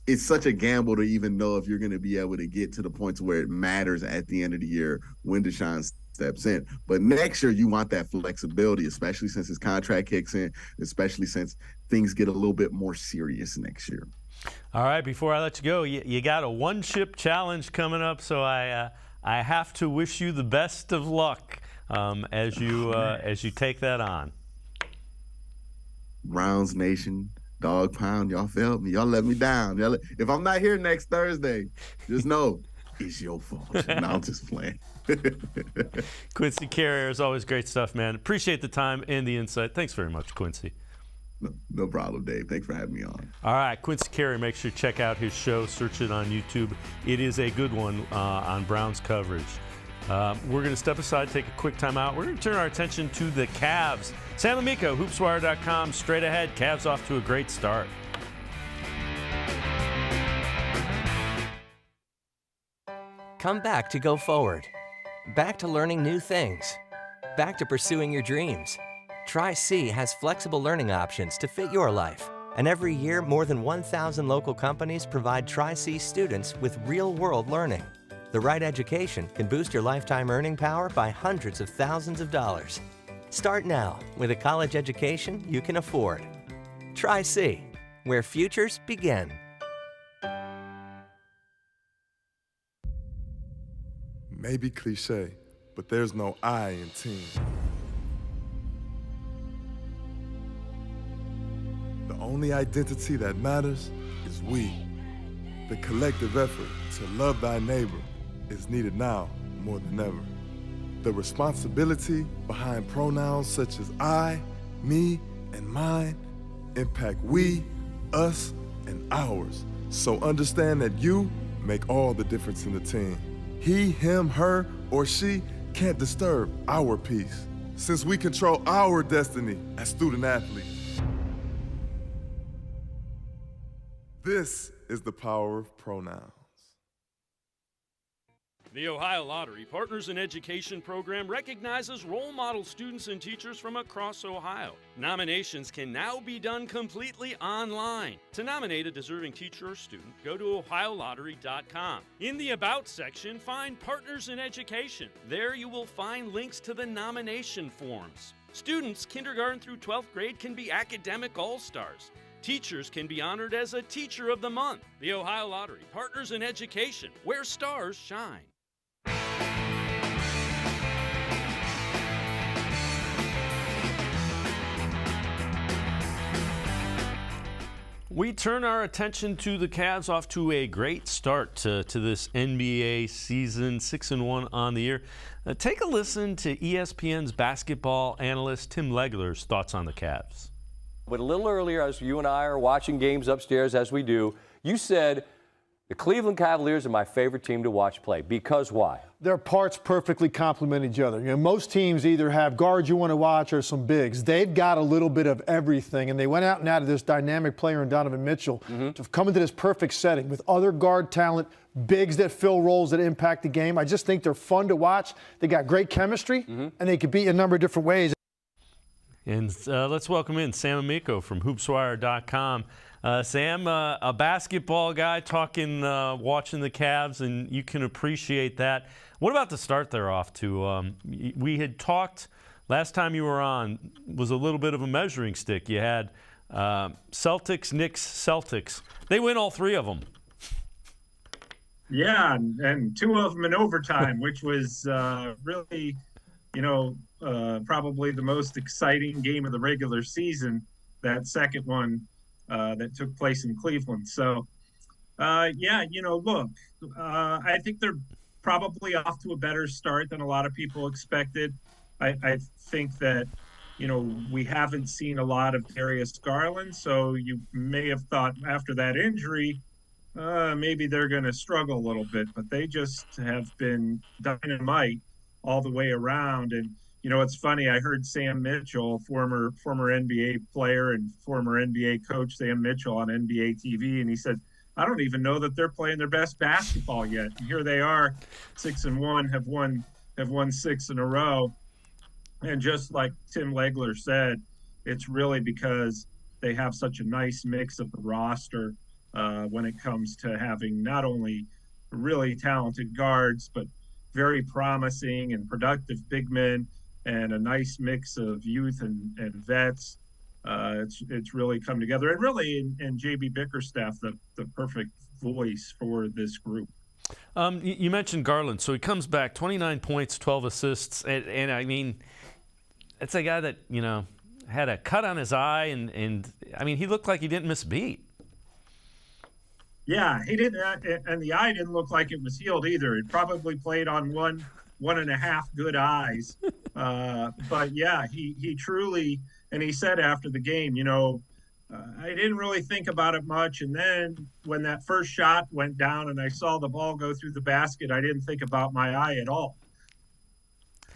it's such a gamble to even know if you're going to be able to get to the point where it matters at the end of the year when Deshaun steps in. But next year, you want that flexibility, especially since his contract kicks in, especially since things get a little bit more serious next year. All right, before I let you go, you got a one-chip challenge coming up, so I have to wish you the best of luck as you take that on. Browns Nation, Dog Pound, y'all failed me. Y'all let me down. If I'm not here next Thursday, just know it's your fault. No, I'm just playing. Quincy Carrier, is always great stuff, man. Appreciate the time and the insight. Thanks very much, Quincy. No problem, Dave. Thanks for having me on. All right, Quincy Carrier, make sure to check out his show. Search it on YouTube. It is a good one on Browns coverage. We're going to step aside, take a quick time out. We're going to turn our attention to the Cavs. Sam Amico, hoopswire.com, straight ahead. Cavs off to a great start. Come back to go forward. Back to learning new things. Back to pursuing your dreams. Tri-C has flexible learning options to fit your life. And every year, more than 1,000 local companies provide Tri-C students with real-world learning. The right education can boost your lifetime earning power by hundreds of thousands of dollars. Start now with a college education you can afford. Tri-C, where futures begin. Maybe cliche, but there's no I in team. The only identity that matters is we. The collective effort to love thy neighbor is needed now more than ever. The responsibility behind pronouns such as I, me, and mine impact we, us, and ours. So understand that you make all the difference in the team. He, him, her, or she can't disturb our peace, since we control our destiny as student athletes. This is the power of pronouns. The Ohio Lottery Partners in Education program recognizes role model students and teachers from across Ohio. Nominations can now be done completely online. To nominate a deserving teacher or student, go to ohiolottery.com. In the About section, find Partners in Education. There you will find links to the nomination forms. Students kindergarten through 12th grade can be academic all-stars. Teachers can be honored as a Teacher of the Month. The Ohio Lottery Partners in Education, where stars shine. We turn our attention to the Cavs, off to a great start to this NBA season, 6-1 on the year. Take a listen to ESPN's basketball analyst Tim Legler's thoughts on the Cavs. But a little earlier, as you and I are watching games upstairs, as we do, you said the Cleveland Cavaliers are my favorite team to watch play. Because why? Their parts perfectly complement each other. You know, most teams either have guards you want to watch or some bigs. They've got a little bit of everything, and they went out and added this dynamic player in Donovan Mitchell to come into this perfect setting with other guard talent, bigs that fill roles that impact the game. I just think they're fun to watch. They got great chemistry, and they can beat a number of different ways. And let's welcome in Sam Amico from hoopswire.com. Sam, a basketball guy talking, watching the Cavs, and you can appreciate that. What about the start they're off to? We had talked last time you were on, was a little bit of a measuring stick. You had Celtics, Knicks, Celtics. They win all three of them. Yeah, and two of them in overtime, which was really, probably the most exciting game of the regular season, that second one that took place in Cleveland. So, look, I think they're probably off to a better start than a lot of people expected. I think that, we haven't seen a lot of Darius Garland, so you may have thought after that injury, maybe they're going to struggle a little bit, but they just have been dynamite all the way around. And it's funny, I heard Sam Mitchell, former NBA player and former NBA coach Sam Mitchell on NBA TV, and he said, I don't even know that they're playing their best basketball yet. And here they are, 6-1, have won 6 in a row. And just like Tim Legler said, it's really because they have such a nice mix of the roster when it comes to having not only really talented guards, but very promising and productive big men, and a nice mix of youth and vets. It's really come together, and really in JB Bickerstaff, the perfect voice for this group. You mentioned Garland, so he comes back, 29 points, 12 assists, and I mean, it's a guy that had a cut on his eye, and I mean, he looked like he didn't miss a beat. Yeah, he didn't, and the eye didn't look like it was healed either. It probably played on one and a half good eyes. But yeah, he truly, and he said after the game, I didn't really think about it much. And then when that first shot went down and I saw the ball go through the basket, I didn't think about my eye at all.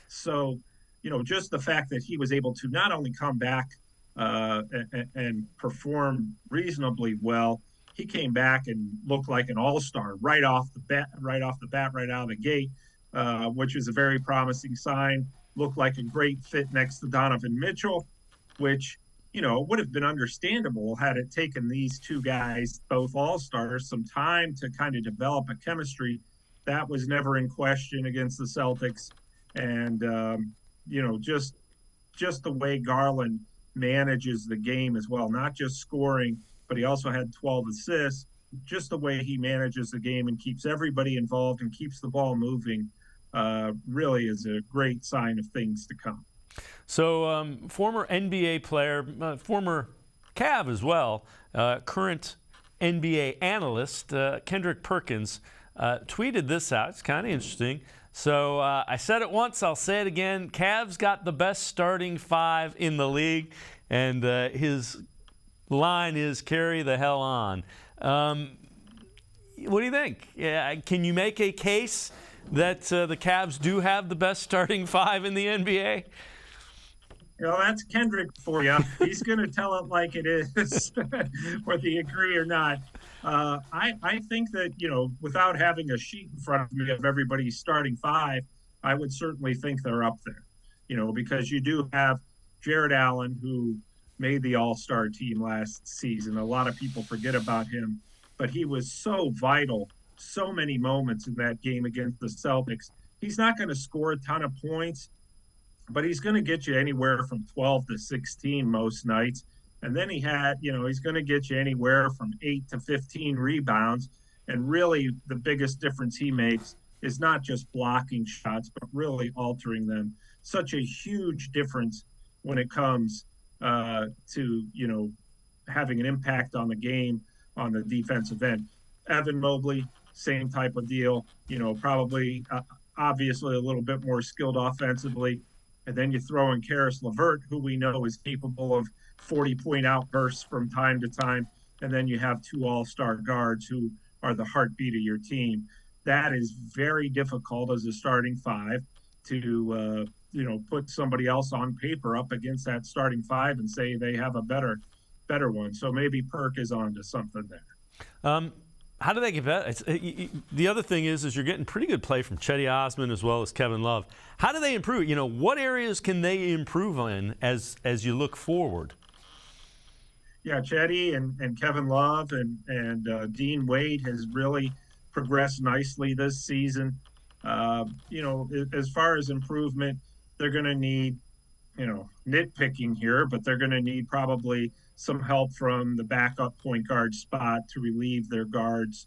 So, just the fact that he was able to not only come back and perform reasonably well, he came back and looked like an all-star right off the bat, right out of the gate, which was a very promising sign. Looked like a great fit next to Donovan Mitchell, which, would have been understandable had it taken these two guys, both all-stars, some time to kind of develop a chemistry. That was never in question against the Celtics. And, just the way Garland manages the game as well, not just scoring, but he also had 12 assists. Just the way he manages the game and keeps everybody involved and keeps the ball moving really is a great sign of things to come. So former NBA player, former Cav as well, current NBA analyst, Kendrick Perkins, tweeted this out. It's kind of interesting. So I said it once, I'll say it again. Cavs got the best starting five in the league, and his line is carry the hell on. What do you think? Yeah, can you make a case that the Cavs do have the best starting five in the NBA? That's Kendrick for you. He's going to tell it like it is, whether you agree or not. I think that, without having a sheet in front of me of everybody's starting five, I would certainly think they're up there, because you do have Jared Allen, who made the All-Star team last season. A lot of people forget about him, but he was so vital, so many moments in that game against the Celtics. He's not going to score a ton of points, but he's going to get you anywhere from 12 to 16 most nights. And then he's going to get you anywhere from 8 to 15 rebounds. And really the biggest difference he makes is not just blocking shots, but really altering them. Such a huge difference when it comes to, having an impact on the game on the defensive end. Evan Mobley, same type of deal, probably obviously a little bit more skilled offensively. And then you throw in Karis LeVert, who we know is capable of 40-point outbursts from time to time. And then you have two all-star guards who are the heartbeat of your team. That is very difficult as a starting five to, put somebody else on paper up against that starting five and say they have a better one. So maybe Perk is on to something there. How do they get better? The other thing is you're getting pretty good play from Cedi Osman as well as Kevin Love. How do they improve? What areas can they improve in as you look forward? Yeah, Cedi and Kevin Love and Dean Wade has really progressed nicely this season. As far as improvement, they're going to need, nitpicking here, but they're going to need probably some help from the backup point guard spot to relieve their guards,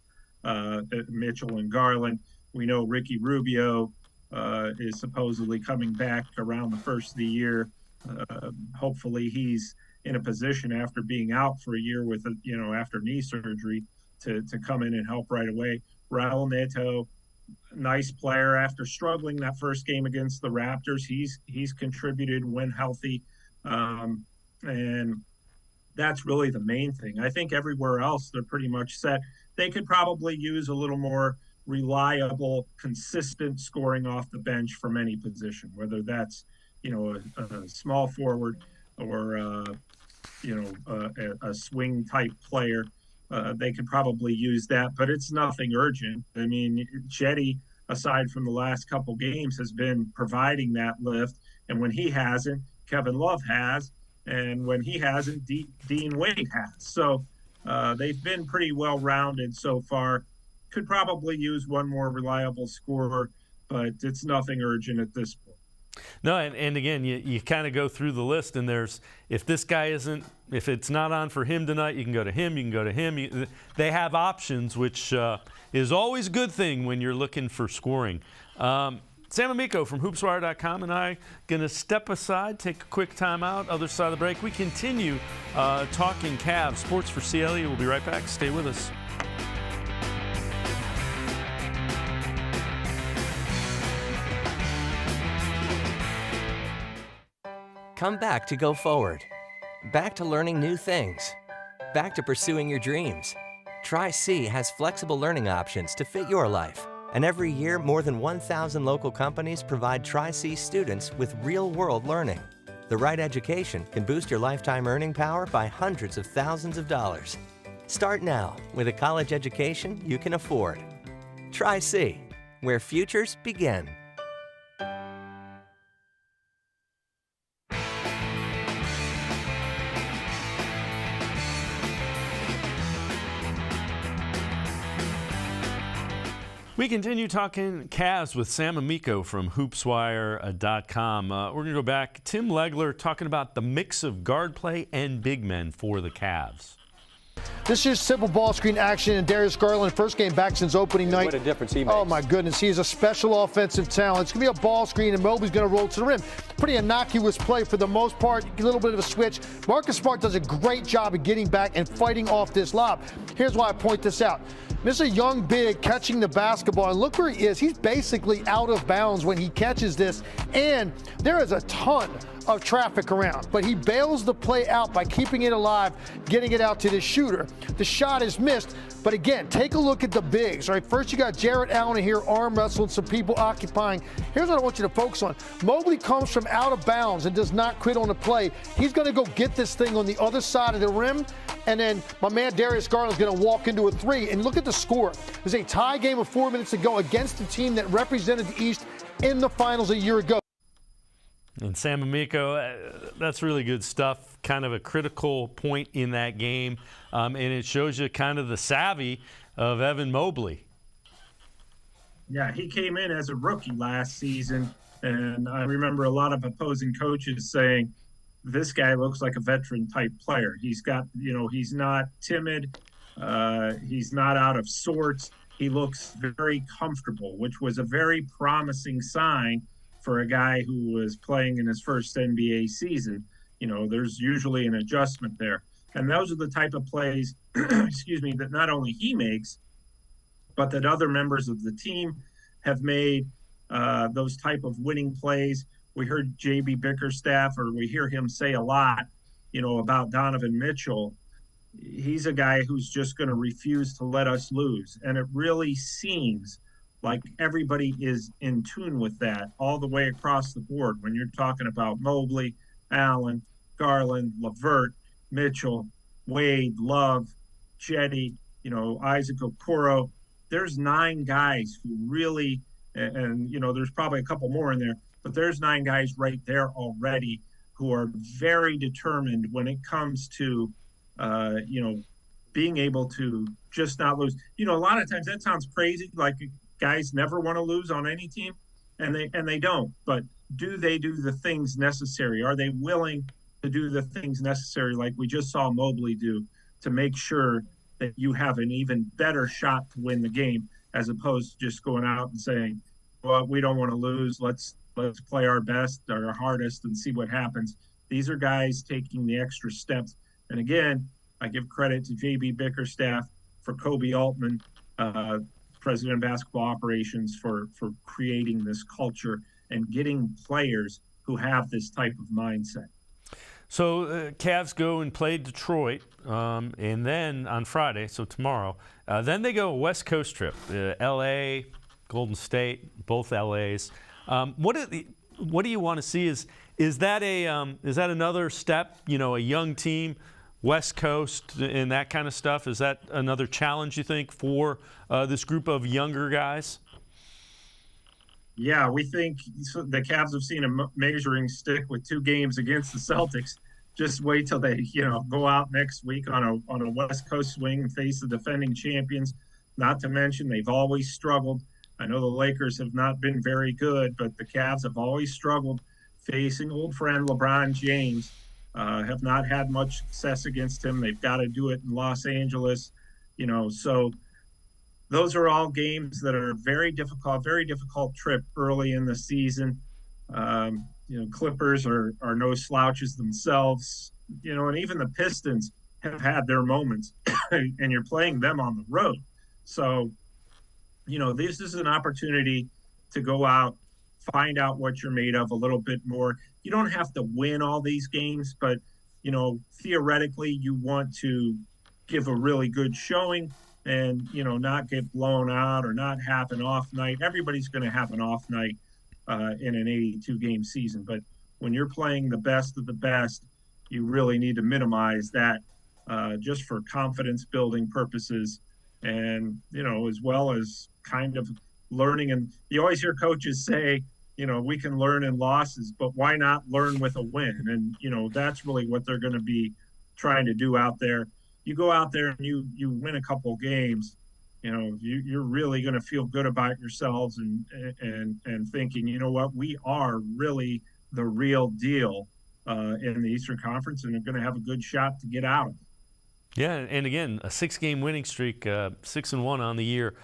Mitchell and Garland. We know Ricky Rubio is supposedly coming back around the first of the year. Hopefully he's in a position after being out for a year with, after knee surgery to come in and help right away. Raul Neto, nice player after struggling that first game against the Raptors. He's contributed when healthy. And that's really the main thing. I think everywhere else, they're pretty much set. They could probably use a little more reliable, consistent scoring off the bench from any position, whether that's, a small forward or, a swing type player. They could probably use that, but it's nothing urgent. I mean, Cedi, aside from the last couple games, has been providing that lift. And when he hasn't, Kevin Love has. And when he hasn't, Dean Wade has. So they've been pretty well-rounded so far. Could probably use one more reliable scorer, but it's nothing urgent at this point. No, and again, you kind of go through the list, and if this guy isn't, if it's not on for him tonight, you can go to him, you can go to him. They have options, which is always a good thing when you're looking for scoring. Sam Amico from hoopswire.com and I going to step aside, take a quick timeout. Other side of the break, we continue talking Cavs. Sports for CLE. We'll be right back. Stay with us. Come back to go forward. Back to learning new things. Back to pursuing your dreams. Tri-C has flexible learning options to fit your life. And every year, more than 1,000 local companies provide Tri-C students with real-world learning. The right education can boost your lifetime earning power by hundreds of thousands of dollars. Start now with a college education you can afford. Tri-C, where futures begin. We continue talking Cavs with Sam Amico from hoopswire.com. We're going to go back. Tim Legler talking about the mix of guard play and big men for the Cavs. This is simple ball screen action, and Darius Garland, first game back since opening night. What a difference he makes. Oh, my goodness. He is a special offensive talent. It's going to be a ball screen, and Mobley's going to roll to the rim. Pretty innocuous play for the most part. A little bit of a switch. Marcus Smart does a great job of getting back and fighting off this lob. Here's why I point this out. This is a young big catching the basketball, and look where he is. He's basically out of bounds when he catches this, and there is a ton of traffic around, but he bails the play out by keeping it alive, getting it out to the shooter. The shot is missed, but again, take a look at the bigs. All right, first you got Jarrett Allen here arm wrestling, some people occupying. Here's what I want you to focus on. Mobley comes from out of bounds and does not quit on the play. He's going to go get this thing on the other side of the rim, and then my man Darius Garland is going to walk into a three. And look at the score. There's a tie game of 4 minutes to go against the team that represented the East in the finals a year ago. And Sam Amico, that's really good stuff. Kind of a critical point in that game. And it shows you kind of the savvy of Evan Mobley. Yeah, he came in as a rookie last season, and I remember a lot of opposing coaches saying, this guy looks like a veteran type player. He's got, he's not timid. He's not out of sorts. He looks very comfortable, which was a very promising sign for a guy who was playing in his first NBA season. There's usually an adjustment there. And those are the type of plays, that not only he makes, but that other members of the team have made those type of winning plays. We heard J.B. Bickerstaff, or we hear him say a lot, about Donovan Mitchell. He's a guy who's just going to refuse to let us lose. And it really seems like everybody is in tune with that all the way across the board. When you're talking about Mobley, Allen, Garland, LeVert, Mitchell, Wade, Love, Jetty, Isaac Okoro, there's 9 guys who really, and there's probably a couple more in there, but there's 9 guys right there already who are very determined when it comes to, being able to just not lose. A lot of times that sounds crazy, like guys never want to lose on any team, and they don't. But do they do the things necessary? Are they willing to do the things necessary, like we just saw Mobley do, to make sure that you have an even better shot to win the game, as opposed to just going out and saying, well, we don't want to lose. Let's play our best, our hardest, and see what happens. These are guys taking the extra steps. And again, I give credit to J.B. Bickerstaff, for Kobe Altman, president of basketball operations, for creating this culture and getting players who have this type of mindset. So Cavs go and play Detroit, and then on Friday, so tomorrow, then they go a West Coast trip, L.A., Golden State, both L.A.s. What do you want to see? Is that another step? A young team, West Coast, and that kind of stuff. Is that another challenge, you think, for this group of younger guys? Yeah, we think the Cavs have seen a measuring stick with 2 games against the Celtics. Just wait till they, go out next week on a West Coast swing and face the defending champions. Not to mention they've always struggled. I know the Lakers have not been very good, but the Cavs have always struggled facing old friend LeBron James. Have not had much success against him. They've got to do it in Los Angeles, so those are all games that are very difficult trip early in the season. Clippers are no slouches themselves, and even the Pistons have had their moments and you're playing them on the road. So, this is an opportunity to go out, find out what you're made of a little bit more. You don't have to win all these games, but, theoretically you want to give a really good showing and, not get blown out or not have an off night. Everybody's going to have an off night in an 82-game season. But when you're playing the best of the best, you really need to minimize that just for confidence building purposes and, as well as kind of learning. And you always hear coaches say, we can learn in losses, but why not learn with a win? And, that's really what they're going to be trying to do out there. You go out there and you win a couple games, you're really going to feel good about yourselves and thinking, what, we are really the real deal in the Eastern Conference and are going to have a good shot to get out of it. Yeah, and again, a 6-game winning streak, 6-1 on the year.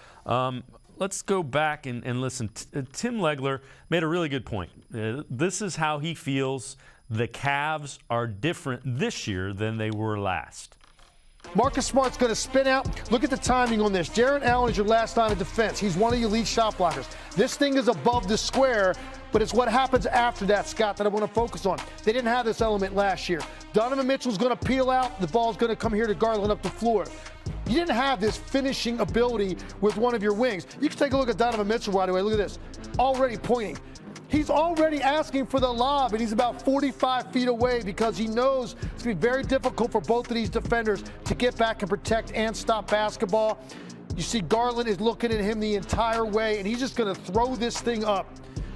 Let's go back and listen. Tim Legler made a really good point. This is how he feels the Cavs are different this year than they were last. Marcus Smart's going to spin out. Look at the timing on this. Jarrett Allen is your last line of defense. He's one of your lead shot blockers. This thing is above the square, but it's what happens after that, Scott, that I want to focus on. They didn't have this element last year. Donovan Mitchell's going to peel out. The ball's going to come here to Garland up the floor. You didn't have this finishing ability with one of your wings. You can take a look at Donovan Mitchell right away. Look at this. Already pointing. He's already asking for the lob, and he's about 45 feet away because he knows it's going to be very difficult for both of these defenders to get back and protect and stop basketball. You see Garland is looking at him the entire way, and he's just going to throw this thing up.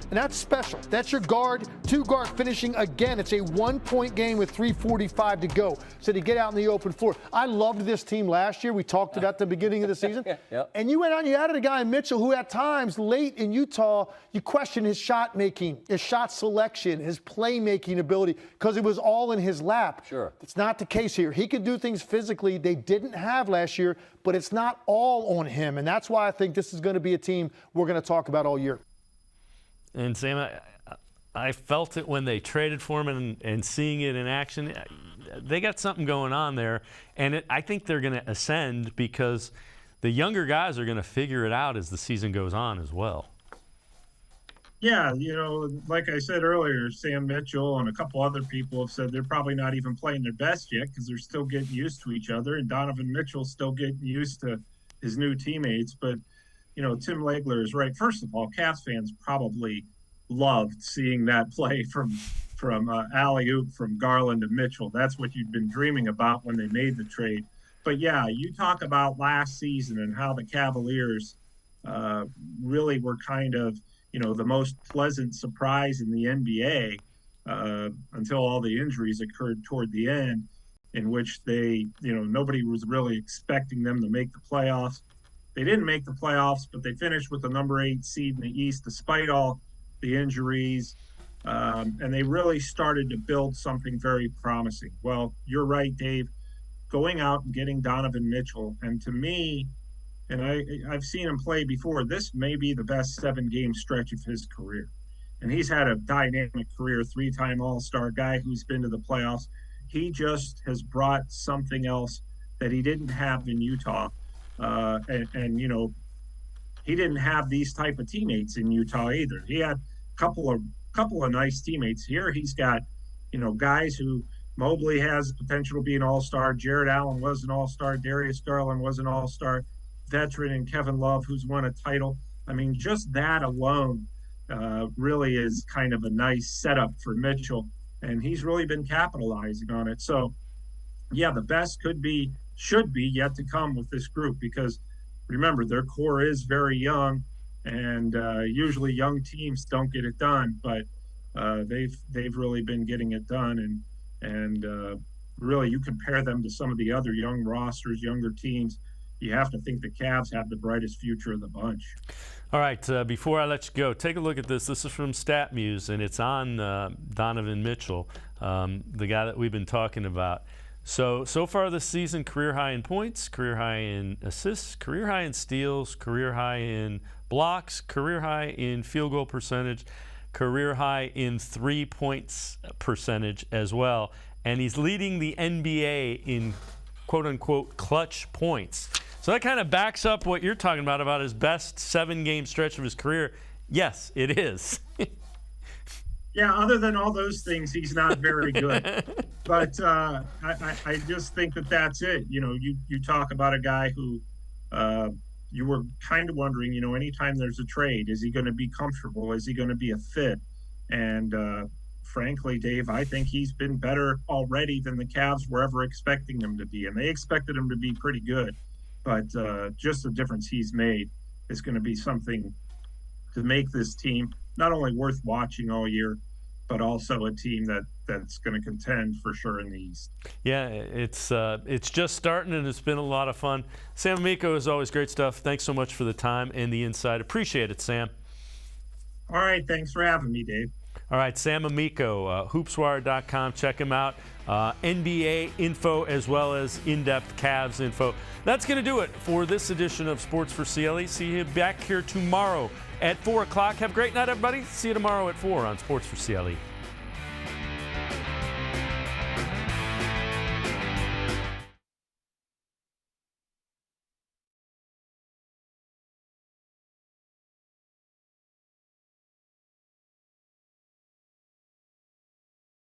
And that's special. That's your guard, 2-guard finishing again. It's a 1-point game with 3:45 to go. So to get out in the open floor. I loved this team last year. We talked about at the beginning of the season. Yep. And you went out and you added a guy in Mitchell who at times late in Utah, you question his shot making, his shot selection, his playmaking ability because it was all in his lap. Sure. It's not the case here. He could do things physically they didn't have last year, but it's not all on him. And that's why I think this is going to be a team we're going to talk about all year. And Sam, I felt it when they traded for him and seeing it in action. They got something going on there, and I think they're going to ascend because the younger guys are going to figure it out as the season goes on as well. Yeah, like I said earlier, Sam Mitchell and a couple other people have said they're probably not even playing their best yet because they're still getting used to each other, and Donovan Mitchell's still getting used to his new teammates. But Tim Legler is right. First of all, Cavs fans probably loved seeing that play from alley-oop from Garland to Mitchell. That's what you'd been dreaming about when they made the trade. But yeah, you talk about last season and how the Cavaliers really were kind of, the most pleasant surprise in the NBA until all the injuries occurred toward the end, in which they, nobody was really expecting them to make the playoffs. They didn't make the playoffs, but they finished with the number 8 seed in the East despite all the injuries. And they really started to build something very promising. Well, you're right, Dave. Going out and getting Donovan Mitchell, and to me, and I've seen him play before, this may be the best 7-game stretch of his career. And he's had a dynamic career, 3-time All-Star guy who's been to the playoffs. He just has brought something else that he didn't have in Utah. He didn't have these type of teammates in Utah either. He had a couple of nice teammates here. He's got, guys who Mobley has the potential to be an all-star. Jarrett Allen was an all-star. Darius Garland was an all-star. Veteran and Kevin Love, who's won a title. I mean, just that alone really is kind of a nice setup for Mitchell, and he's really been capitalizing on it. So, yeah, the best should be yet to come with this group because, remember, their core is very young, and usually young teams don't get it done, but they've really been getting it done, and really you compare them to some of the other young rosters, younger teams, you have to think the Cavs have the brightest future of the bunch. All right, before I let you go, take a look at this. This is from StatMuse, and it's on Donovan Mitchell, the guy that we've been talking about. So far this season, career high in points, career high in assists, career high in steals, career high in blocks, career high in field goal percentage, career high in 3-point percentage as well. And he's leading the NBA in quote-unquote clutch points. So that kind of backs up what you're talking about his best 7-game stretch of his career. Yes, it is. Yeah, other than all those things, he's not very good. But I just think that that's it. You know, you talk about a guy who you were kind of wondering, you know, anytime there's a trade, is he going to be comfortable? Is he going to be a fit? And frankly, Dave, I think he's been better already than the Cavs were ever expecting him to be. And they expected him to be pretty good. But just the difference he's made is going to be something to make this team not only worth watching all year, but also a team that's going to contend for sure in the East. Yeah, it's just starting, and it's been a lot of fun. Sam Amico, is always great stuff. Thanks so much for the time and the insight. Appreciate it, Sam. All right, thanks for having me, Dave. All right, Sam Amico, hoopswire.com. Check him out. NBA info as well as in-depth Cavs info. That's going to do it for this edition of Sports for CLE. See you back here tomorrow at 4 o'clock. Have a great night, everybody. See you tomorrow at 4 on Sports for CLE.